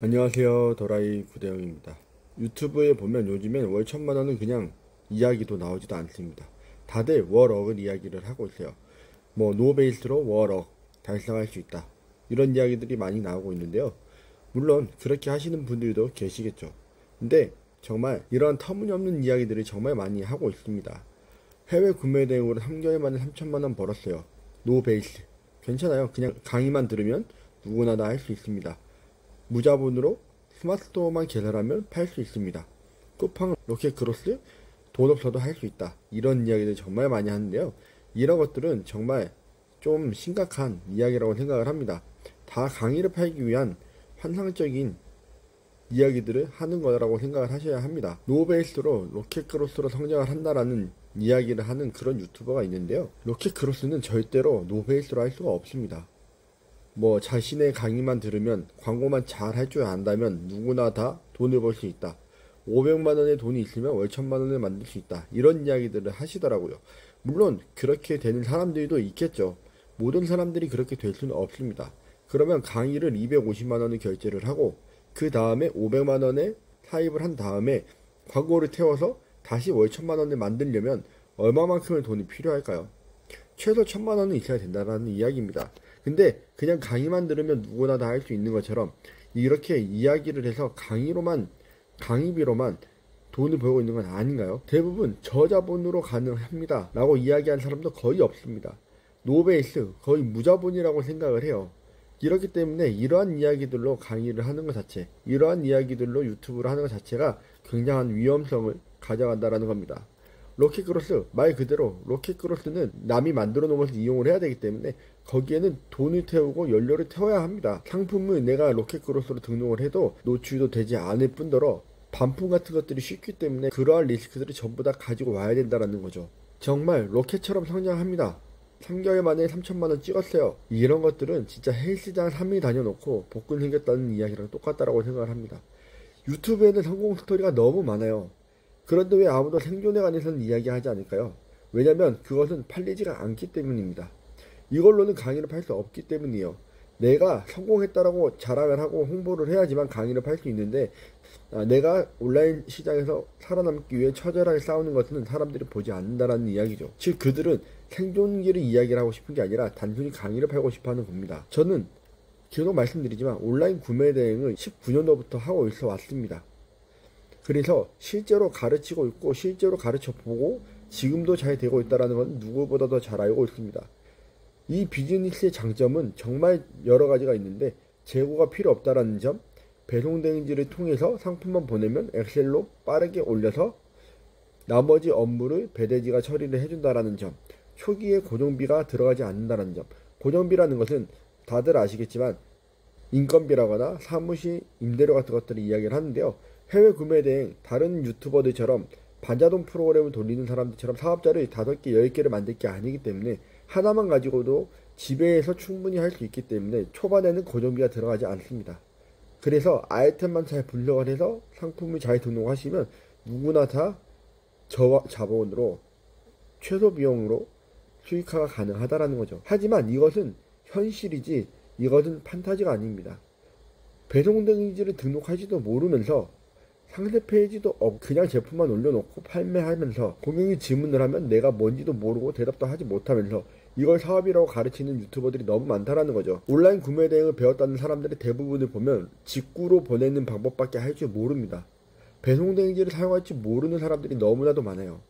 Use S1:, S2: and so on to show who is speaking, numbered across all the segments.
S1: 안녕하세요. 도라이 구대영입니다. 유튜브에 보면 요즘엔 월 1,000만원은 그냥 이야기도 나오지도 않습니다. 다들 월억을 이야기를 하고 있어요. 뭐 노베이스로 월억 달성할 수 있다, 이런 이야기들이 많이 나오고 있는데요. 물론 그렇게 하시는 분들도 계시겠죠. 근데 정말 이런 터무니없는 이야기들을 정말 많이 하고 있습니다. 해외 구매 대행으로 3개월 만에 3,000만원 벌었어요. 노베이스 괜찮아요. 그냥 강의만 들으면 누구나 다 할 수 있습니다. 무자본으로 스마트스토어만 개설하면 팔 수 있습니다. 쿠팡, 로켓크로스, 돈 없어도 할 수 있다, 이런 이야기들 정말 많이 하는데요. 이런 것들은 정말 좀 심각한 이야기라고 생각을 합니다. 다 강의를 팔기 위한 환상적인 이야기들을 하는 거라고 생각을 하셔야 합니다. 노베이스로 로켓크로스로 성장을 한다라는 이야기를 하는 그런 유튜버가 있는데요. 로켓크로스는 절대로 노베이스로 할 수가 없습니다. 뭐 자신의 강의만 들으면, 광고만 잘 할 줄 안다면 누구나 다 돈을 벌 수 있다, 500만원의 돈이 있으면 월 1,000만원을 만들 수 있다, 이런 이야기들을 하시더라고요. 물론 그렇게 되는 사람들도 있겠죠. 모든 사람들이 그렇게 될 수는 없습니다. 그러면 강의를 250만원을 결제를 하고 그 다음에 500만원에 사입을 한 다음에 광고를 태워서 다시 월 1,000만원을 만들려면 얼마만큼의 돈이 필요할까요? 최소 1,000만원은 있어야 된다는 이야기입니다. 근데 그냥 강의만 들으면 누구나 다 할 수 있는 것처럼 이렇게 이야기를 해서 강의비로만 돈을 벌고 있는 건 아닌가요? 대부분 저자본으로 가능합니다 라고 이야기한 사람도 거의 없습니다. 노베이스 거의 무자본이라고 생각을 해요. 이렇기 때문에 이러한 이야기들로 강의를 하는 것 자체, 이러한 이야기들로 유튜브를 하는 것 자체가 굉장한 위험성을 가져간다라는 겁니다. 로켓크로스, 말 그대로 로켓크로스는 남이 만들어 놓은 것을 이용을 해야 되기 때문에 거기에는 돈을 태우고 연료를 태워야 합니다. 상품을 내가 로켓크로스로 등록을 해도 노출도 되지 않을 뿐더러 반품 같은 것들이 쉽기 때문에 그러한 리스크들을 전부 다 가지고 와야 된다는 거죠. 정말 로켓처럼 성장합니다. 3개월 만에 3,000만원 찍었어요. 이런 것들은 진짜 헬스장 3일 다녀놓고 복근 생겼다는 이야기랑 똑같다라고 생각을 합니다. 유튜브에는 성공 스토리가 너무 많아요. 그런데 왜 아무도 생존에 관해서는 이야기하지 않을까요? 왜냐면 그것은 팔리지가 않기 때문입니다. 이걸로는 강의를 팔 수 없기 때문이에요. 내가 성공했다라고 자랑을 하고 홍보를 해야지만 강의를 팔 수 있는데, 내가 온라인 시장에서 살아남기 위해 처절하게 싸우는 것은 사람들이 보지 않는다라는 이야기죠. 즉 그들은 생존기를 이야기를 하고 싶은 게 아니라 단순히 강의를 팔고 싶어 하는 겁니다. 저는 계속 말씀드리지만 온라인 구매 대행을 19년도부터 하고 있어 왔습니다. 그래서 실제로 가르치고 있고 실제로 가르쳐 보고 지금도 잘 되고 있다는 건 누구보다도 잘 알고 있습니다. 이 비즈니스의 장점은 정말 여러 가지가 있는데, 재고가 필요 없다라는 점, 배송 대행지를 통해서 상품만 보내면 엑셀로 빠르게 올려서 나머지 업무를 배대지가 처리를 해준다라는 점, 초기에 고정비가 들어가지 않는다는 점. 고정비라는 것은 다들 아시겠지만 인건비라거나 사무실 임대료 같은 것들을 이야기를 하는데요. 해외 구매 대행 다른 유튜버들처럼 반자동 프로그램을 돌리는 사람들처럼 사업자를 5개, 10개를 만들 게 아니기 때문에 하나만 가지고도 집에서 충분히 할 수 있기 때문에 초반에는 고정비가 들어가지 않습니다. 그래서 아이템만 잘 분석을 해서 상품을 잘 등록하시면 누구나 다 저자본으로 최소 비용으로 수익화가 가능하다라는 거죠. 하지만 이것은 현실이지 이것은 판타지가 아닙니다. 배송 대행지를 등록하지도 모르면서 상세 페이지도 그냥 제품만 올려놓고 판매하면서 고객이 질문을 하면 내가 뭔지도 모르고 대답도 하지 못하면서 이걸 사업이라고 가르치는 유튜버들이 너무 많다라는 거죠. 온라인 구매 대행을 배웠다는 사람들의 대부분을 보면 직구로 보내는 방법밖에 할 줄 모릅니다. 배송 대행지를 사용할 줄 모르는 사람들이 너무나도 많아요.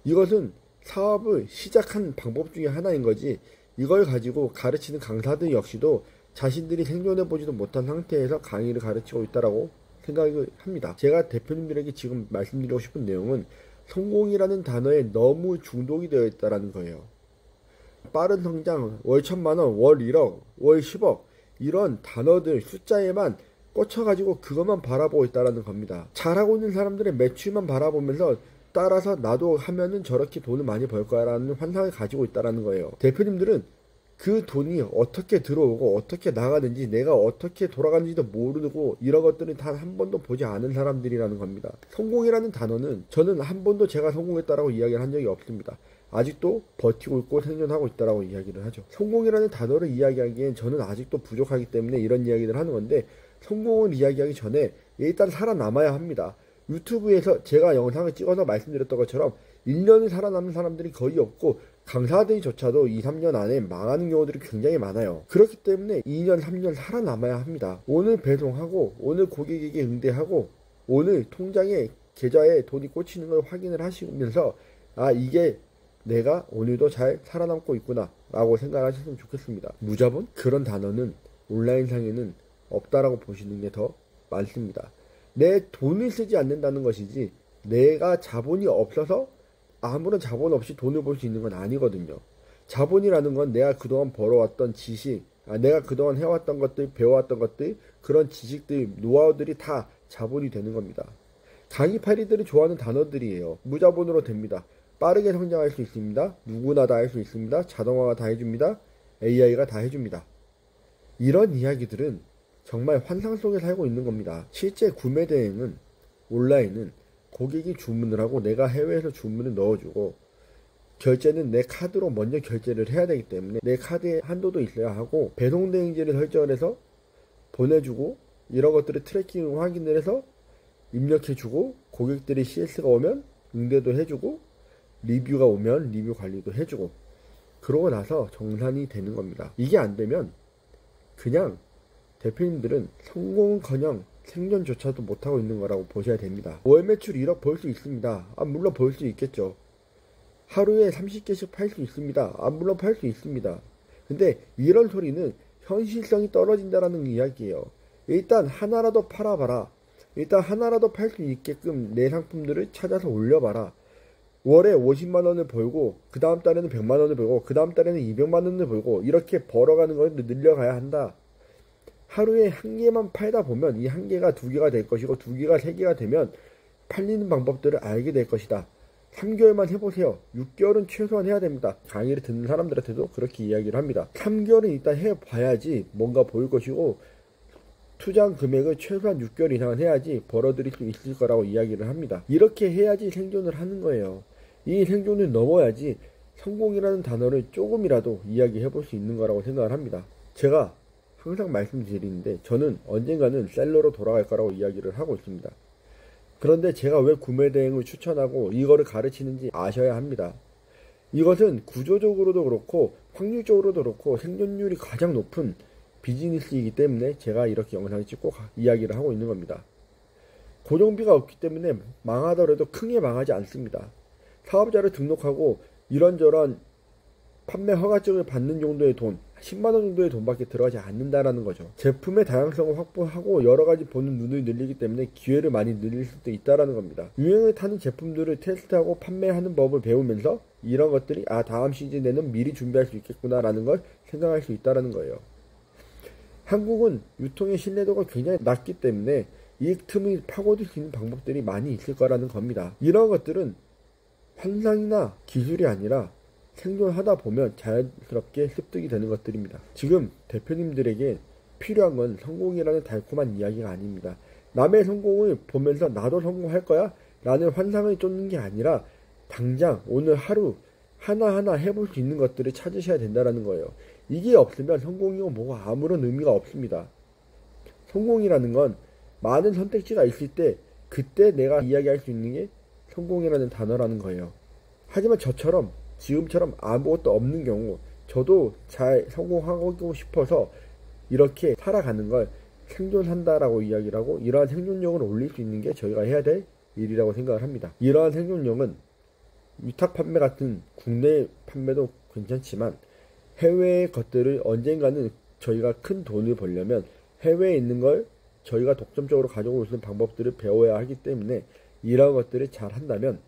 S1: 이것은 사업을 시작한 방법 중에 하나인 거지, 이걸 가지고 가르치는 강사들 역시도 자신들이 생존해보지도 못한 상태에서 강의를 가르치고 있다라고 생각을 합니다. 제가 대표님들에게 지금 말씀드리고 싶은 내용은 성공이라는 단어에 너무 중독이 되어 있다는 거예요. 빠른 성장, 월 1,000만원, 월 1억, 월 10억, 이런 단어들 숫자에만 꽂혀가지고 그것만 바라보고 있다는 겁니다. 잘하고 있는 사람들의 매출만 바라보면서 따라서 나도 하면은 저렇게 돈을 많이 벌 거야라는 환상을 가지고 있다는 거예요. 대표님들은 그 돈이 어떻게 들어오고 어떻게 나가는지, 내가 어떻게 돌아가는지도 모르고 이런 것들은 단 한 번도 보지 않은 사람들이라는 겁니다. 성공이라는 단어는 저는 한 번도 제가 성공했다라고 이야기를 한 적이 없습니다. 아직도 버티고 있고 생존하고 있다라고 이야기를 하죠. 성공이라는 단어를 이야기하기엔 저는 아직도 부족하기 때문에 이런 이야기를 하는 건데, 성공을 이야기하기 전에 일단 살아남아야 합니다. 유튜브에서 제가 영상을 찍어서 말씀드렸던 것처럼 1년을 살아남는 사람들이 거의 없고 강사들조차도 2, 3년 안에 망하는 경우들이 굉장히 많아요. 그렇기 때문에 2년, 3년 살아남아야 합니다. 오늘 배송하고 오늘 고객에게 응대하고 오늘 통장에 계좌에 돈이 꽂히는 걸 확인을 하시면서 이게 내가 오늘도 잘 살아남고 있구나 라고 생각하셨으면 좋겠습니다. 무자본? 그런 단어는 온라인상에는 없다라고 보시는 게 더 많습니다. 내 돈을 쓰지 않는다는 것이지 내가 자본이 없어서 아무런 자본 없이 돈을 벌 수 있는 건 아니거든요. 자본이라는 건 내가 그동안 벌어왔던 지식, 내가 그동안 해왔던 것들, 배워왔던 것들, 그런 지식들, 노하우들이 다 자본이 되는 겁니다. 강의파리들이 좋아하는 단어들이에요. 무자본으로 됩니다. 빠르게 성장할 수 있습니다. 누구나 다 할 수 있습니다. 자동화가 다 해줍니다. AI가 다 해줍니다. 이런 이야기들은 정말 환상 속에 살고 있는 겁니다. 실제 구매 대행은 온라인은 고객이 주문을 하고 내가 해외에서 주문을 넣어주고 결제는 내 카드로 먼저 결제를 해야 되기 때문에 내 카드에 한도도 있어야 하고 배송 대행지를 설정을 해서 보내주고 이런 것들을 트래킹 확인을 해서 입력해주고 고객들이 CS가 오면 응대도 해주고 리뷰가 오면 리뷰 관리도 해주고 그러고 나서 정산이 되는 겁니다. 이게 안 되면 그냥 대표님들은 성공은커녕 생존조차도 못하고 있는 거라고 보셔야 됩니다. 월 매출 1억 벌 수 있습니다. 물론 벌 수 있겠죠. 하루에 30개씩 팔 수 있습니다. 물론 팔 수 있습니다. 근데 이런 소리는 현실성이 떨어진다라는 이야기예요. 일단 하나라도 팔아봐라. 일단 하나라도 팔 수 있게끔 내 상품들을 찾아서 올려봐라. 월에 50만원을 벌고 그 다음 달에는 100만원을 벌고 그 다음 달에는 200만원을 벌고 이렇게 벌어가는 걸 늘려가야 한다. 하루에 한 개만 팔다 보면 이 한 개가 두 개가 될 것이고 두 개가 세 개가 되면 팔리는 방법들을 알게 될 것이다. 3개월만 해보세요. 6개월은 최소한 해야 됩니다. 강의를 듣는 사람들한테도 그렇게 이야기를 합니다. 3개월은 일단 해봐야지 뭔가 보일 것이고 투자한 금액을 최소한 6개월 이상은 해야지 벌어들일 수 있을 거라고 이야기를 합니다. 이렇게 해야지 생존을 하는 거예요. 이 생존을 넘어야지 성공이라는 단어를 조금이라도 이야기해 볼 수 있는 거라고 생각을 합니다. 제가 항상 말씀드리는데 저는 언젠가는 셀러로 돌아갈 거라고 이야기를 하고 있습니다. 그런데 제가 왜 구매 대행을 추천하고 이거를 가르치는지 아셔야 합니다. 이것은 구조적으로도 그렇고 확률적으로도 그렇고 생존율이 가장 높은 비즈니스이기 때문에 제가 이렇게 영상을 찍고 이야기를 하고 있는 겁니다. 고정비가 없기 때문에 망하더라도 크게 망하지 않습니다. 사업자를 등록하고 이런저런 판매 허가증을 받는 정도의 돈, 10만원 정도의 돈밖에 들어가지 않는다라는 거죠. 제품의 다양성을 확보하고 여러가지 보는 눈을 늘리기 때문에 기회를 많이 늘릴 수도 있다라는 겁니다. 유행을 타는 제품들을 테스트하고 판매하는 법을 배우면서 이런 것들이 다음 시즌에는 미리 준비할 수 있겠구나 라는 걸 생각할 수 있다라는 거예요. 한국은 유통의 신뢰도가 굉장히 낮기 때문에 이 틈을 파고들 수 있는 방법들이 많이 있을 거라는 겁니다. 이런 것들은 환상이나 기술이 아니라 생존하다 보면 자연스럽게 습득이 되는 것들입니다. 지금 대표님들에게 필요한 건 성공이라는 달콤한 이야기가 아닙니다. 남의 성공을 보면서 나도 성공할 거야 라는 환상을 쫓는 게 아니라 당장 오늘 하루 하나하나 해볼 수 있는 것들을 찾으셔야 된다는 거예요. 이게 없으면 성공이고 뭐가 아무런 의미가 없습니다. 성공이라는 건 많은 선택지가 있을 때 그때 내가 이야기할 수 있는 게 성공이라는 단어라는 거예요. 하지만 저처럼 지금처럼 아무것도 없는 경우 저도 잘 성공하고 싶어서 이렇게 살아가는 걸 생존한다라고 이야기를 하고 이러한 생존력을 올릴 수 있는 게 저희가 해야 될 일이라고 생각을 합니다. 이러한 생존력은 위탁 판매 같은 국내 판매도 괜찮지만 해외의 것들을 언젠가는 저희가 큰 돈을 벌려면 해외에 있는 걸 저희가 독점적으로 가져올 수 있는 방법들을 배워야 하기 때문에 이러한 것들을 잘 한다면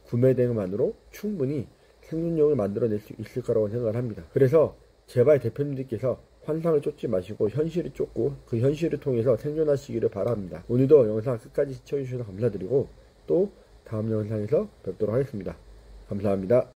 S1: 구매 대행만으로 충분히 생존력을 만들어낼 수 있을 거라고 생각을 합니다. 그래서 제발 대표님들께서 환상을 쫓지 마시고 현실을 쫓고 그 현실을 통해서 생존하시기를 바랍니다. 오늘도 영상 끝까지 시청해주셔서 감사드리고 또 다음 영상에서 뵙도록 하겠습니다. 감사합니다.